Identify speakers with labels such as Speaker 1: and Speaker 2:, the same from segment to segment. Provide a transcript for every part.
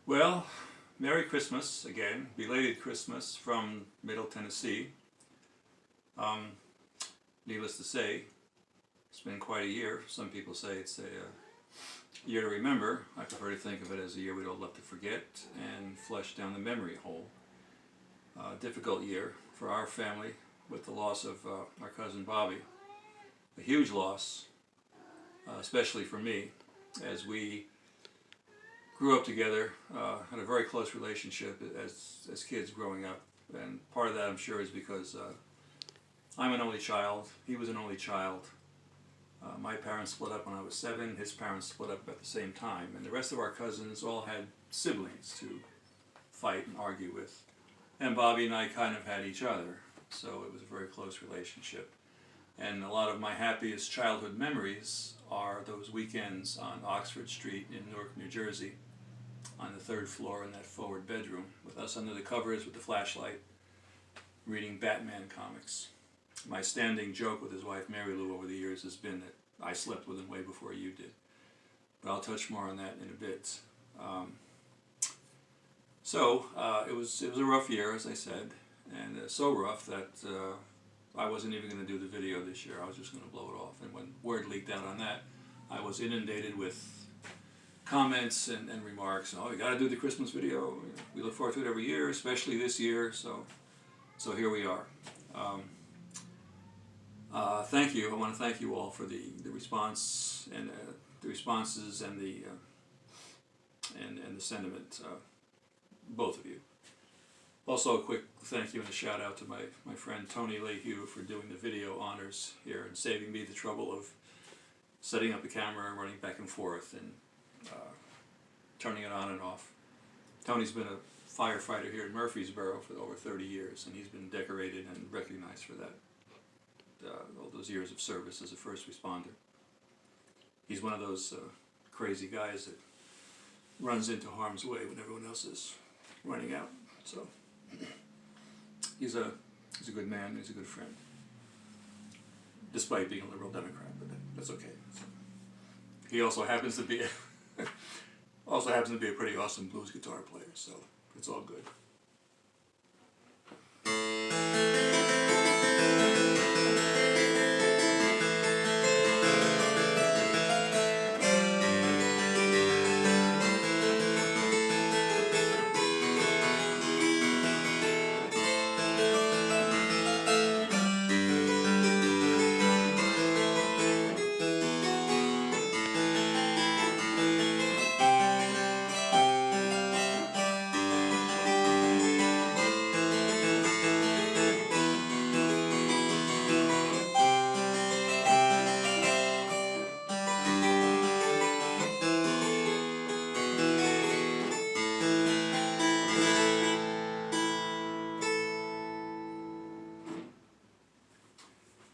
Speaker 1: Well, Merry Christmas again, belated Christmas from Middle Tennessee. Needless to say, it's been quite a year. Some people say it's a year to remember. I prefer to think of it as a year we'd all love to forget and flush down the memory hole. Difficult year for our family with the loss of our cousin Bobby. A huge loss, especially for me, as we grew up together, had a very close relationship as kids growing up. And part of that, I'm sure, is because I'm an only child, he was an only child. My parents split up when I was 7, his parents split up at the same time, and the rest of our cousins all had siblings to fight and argue with. And Bobby and I kind of had each other, so it was a very close relationship. And a lot of my happiest childhood memories are those weekends on Oxford Street in Newark, New Jersey, on the 3rd floor in that forward bedroom, with us under the covers with the flashlight, reading Batman comics. My standing joke with his wife Mary Lou over the years has been that I slept with him way before you did. But I'll touch more on that in a bit. It was a rough year, as I said, and so rough that I wasn't even going to do the video this year. I was just going to blow it off. And when word leaked out on that, I was inundated with comments and remarks. Oh, you got to do the Christmas video. We look forward to it every year, especially this year. So here we are. Thank you. I want to thank you all for the response and the responses and the sentiment. Both of you. Also, a quick thank you and a shout out to my friend Tony Lehue for doing the video honors here and saving me the trouble of setting up the camera and running back and forth and turning it on and off. Tony's been a firefighter here in Murfreesboro for over 30 years, and he's been decorated and recognized for that, all those years of service as a first responder. He's one of those crazy guys that runs into harm's way when everyone else is running out. So he's a good man, he's a good friend, despite being a liberal Democrat, but that's okay. So, he also happens to be a pretty awesome blues guitar player, so it's all good.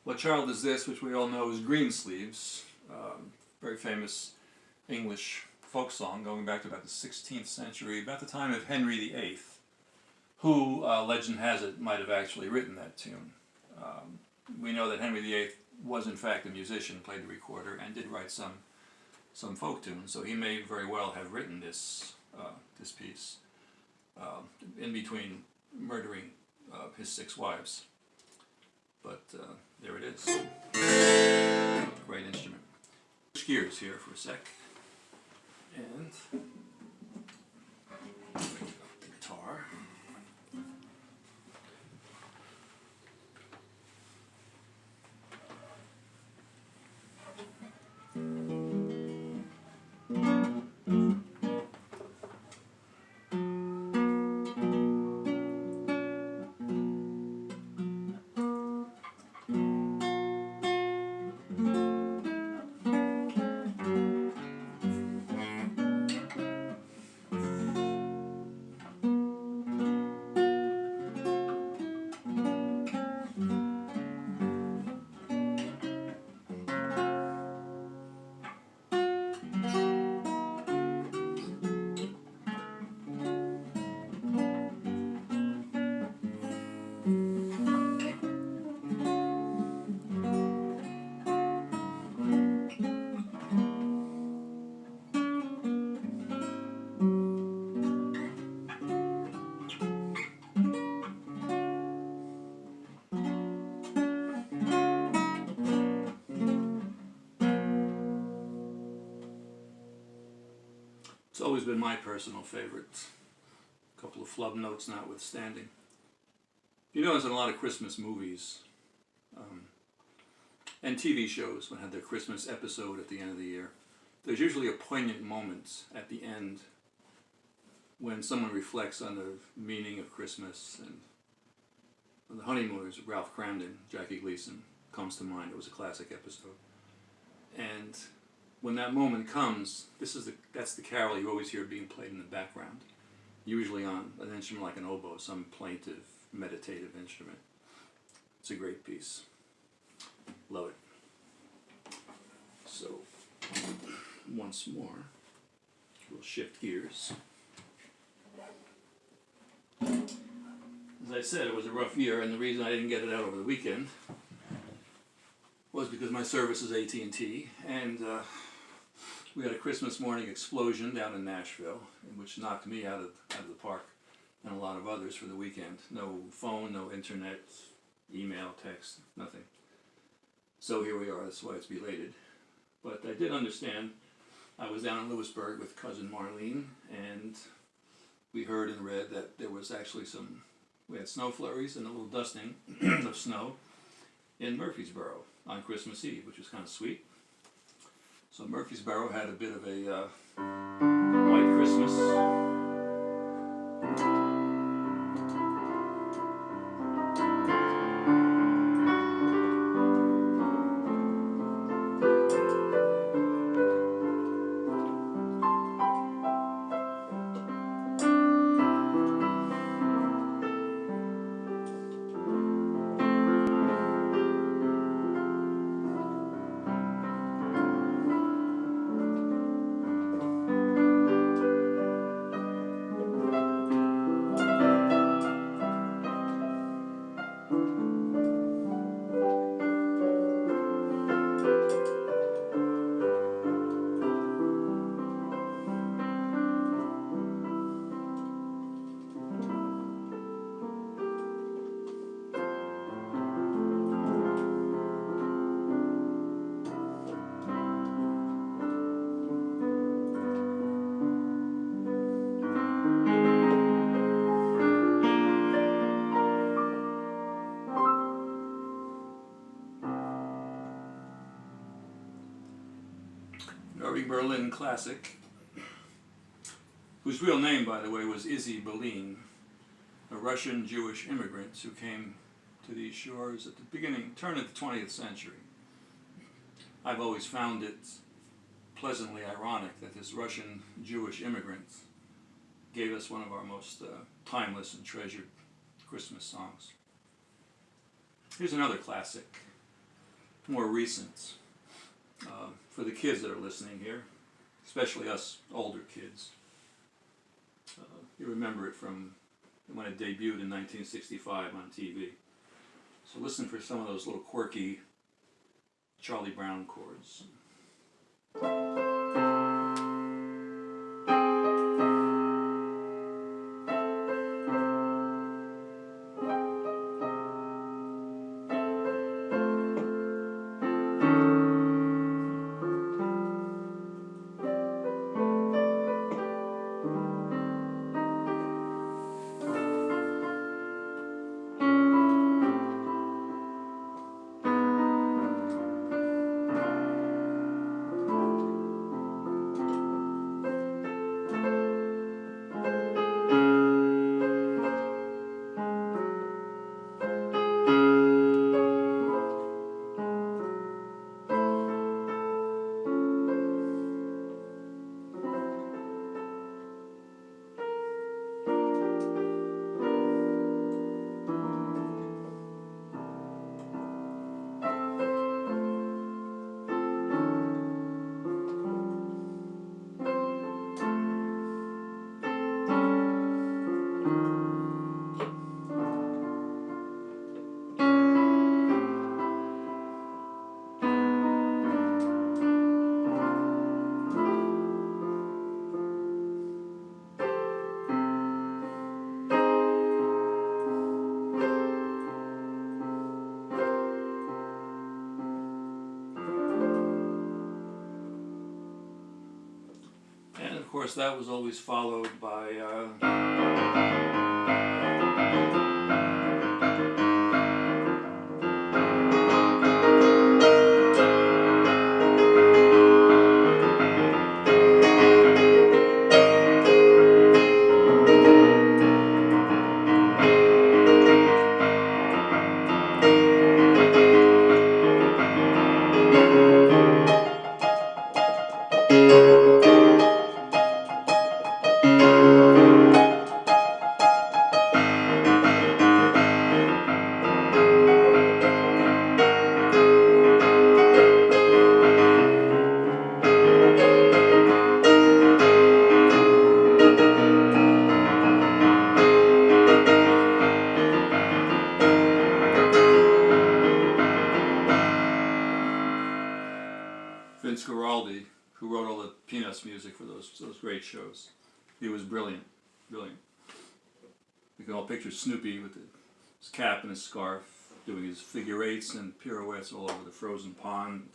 Speaker 1: What Child Is This, which we all know is Greensleeves, very famous English folk song going back to about the 16th century, about the time of Henry VIII, who, legend has it, might have actually written that tune. We know that Henry VIII was in fact a musician, played the recorder, and did write some folk tunes, so he may very well have written this piece in between murdering his 6 wives. But there it is. Great instrument. Switch gears here for a sec. And the guitar. It's always been my personal favorite. A couple of flub notes notwithstanding. You notice in a lot of Christmas movies and TV shows, when they have their Christmas episode at the end of the year, there's usually a poignant moment at the end when someone reflects on the meaning of Christmas. And The Honeymooners, Ralph Cramden, Jackie Gleason comes to mind. It was a classic episode. And when that moment comes, that's the carol you always hear being played in the background, usually on an instrument like an oboe, some plaintive, meditative instrument. It's a great piece. Love it. So, once more, we'll shift gears. As I said, it was a rough year, and the reason I didn't get it out over the weekend was because my service is AT&T, and we had a Christmas morning explosion down in Nashville, which knocked me out of the park, and a lot of others for the weekend. No phone, no internet, email, text, nothing. So here we are. That's why it's belated. But I did understand. I was down in Lewisburg with cousin Marlene, and we heard and read that there was actually we had snow flurries and a little dusting of snow in Murfreesboro on Christmas Eve, which was kind of sweet. So Murfreesboro had a bit of a white Christmas. Berlin classic, whose real name, by the way, was Izzy Berlin, a Russian Jewish immigrant who came to these shores at the turn of the 20th century. I've always found it pleasantly ironic that this Russian Jewish immigrant gave us one of our most timeless and treasured Christmas songs. Here's another classic, more recent. For the kids that are listening here, especially us older kids. You remember it from when it debuted in 1965 on TV. So listen for some of those little quirky Charlie Brown chords. course, that was always followed by who wrote all the Peanuts music for those great shows. He was brilliant, brilliant. You can all picture Snoopy with his cap and his scarf, doing his figure eights and pirouettes all over the frozen pond.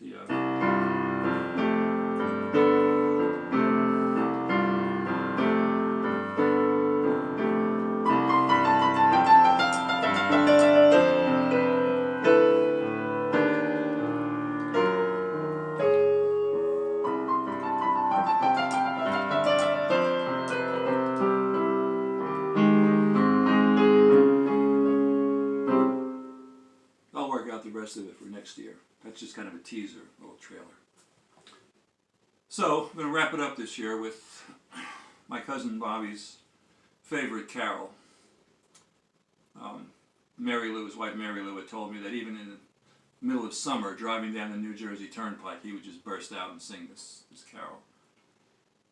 Speaker 1: I'll work out the rest of it for next year. That's just kind of a teaser, a little trailer. So, I'm going to wrap it up this year with my cousin Bobby's favorite carol. Mary Lou, his wife Mary Lou, had told me that even in the middle of summer, driving down the New Jersey Turnpike, he would just burst out and sing this carol.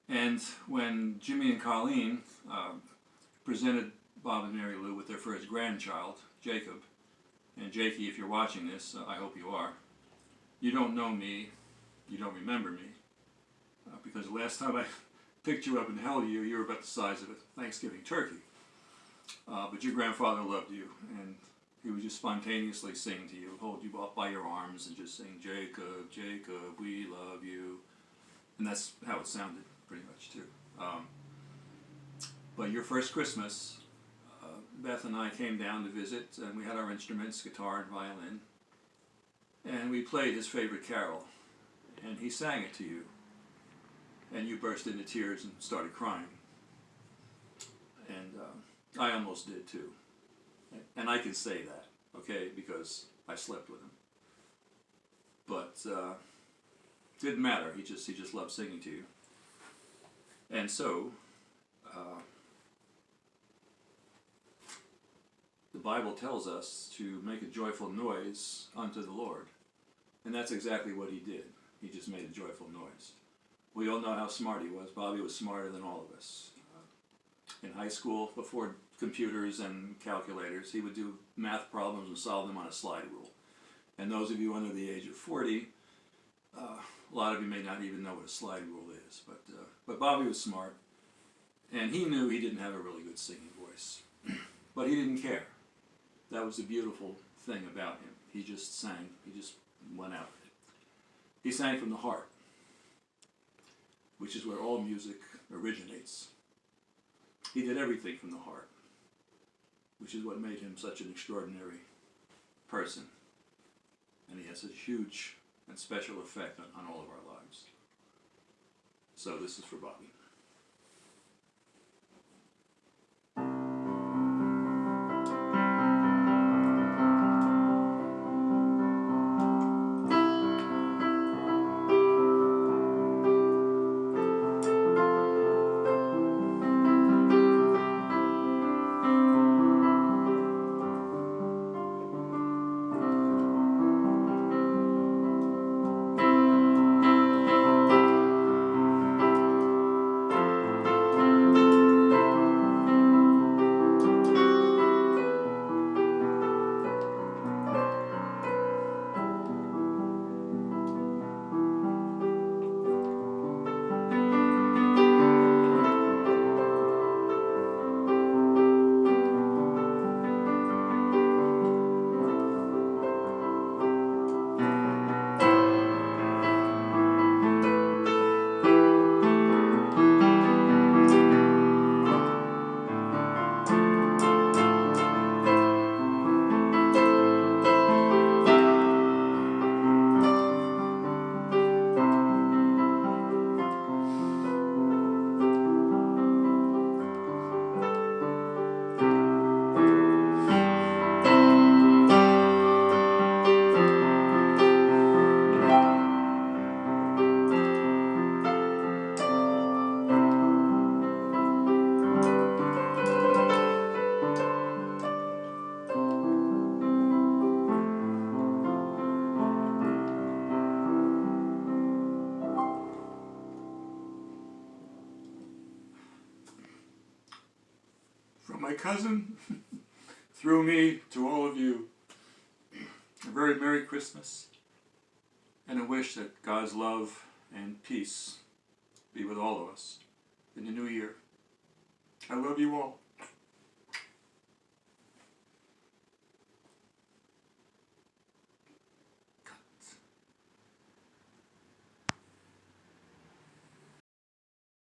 Speaker 1: And when Jimmy and Colleen presented Bob and Mary Lou with their first grandchild, Jacob, and Jakey, if you're watching this, I hope you are, you don't know me, you don't remember me, because the last time I picked you up and held you, you were about the size of a Thanksgiving turkey. But your grandfather loved you, and he would just spontaneously sing to you, hold you up by your arms and just sing, Jacob, Jacob, we love you. And that's how it sounded, pretty much, too. But your first Christmas, Beth and I came down to visit, and we had our instruments, guitar and violin, and we played his favorite carol, and he sang it to you, and you burst into tears and started crying. And I almost did too. And I can say that, okay, because I slept with him. But didn't matter. He just loved singing to you. And so the Bible tells us to make a joyful noise unto the Lord. And that's exactly what he did. He just made a joyful noise. We all know how smart he was. Bobby was smarter than all of us. In high school, before computers and calculators, he would do math problems and solve them on a slide rule. And those of you under the age of 40, a lot of you may not even know what a slide rule is. But Bobby was smart, and he knew he didn't have a really good singing voice. But he didn't care. That was the beautiful thing about him. He just sang. He just went out. He sang from the heart, which is where all music originates. He did everything from the heart, which is what made him such an extraordinary person. And he has a huge and special effect on all of our lives. So this is for Bobby. cousin, through me to all of you, a very Merry Christmas, and a wish that God's love and peace be with all of us in the new year. I love you all.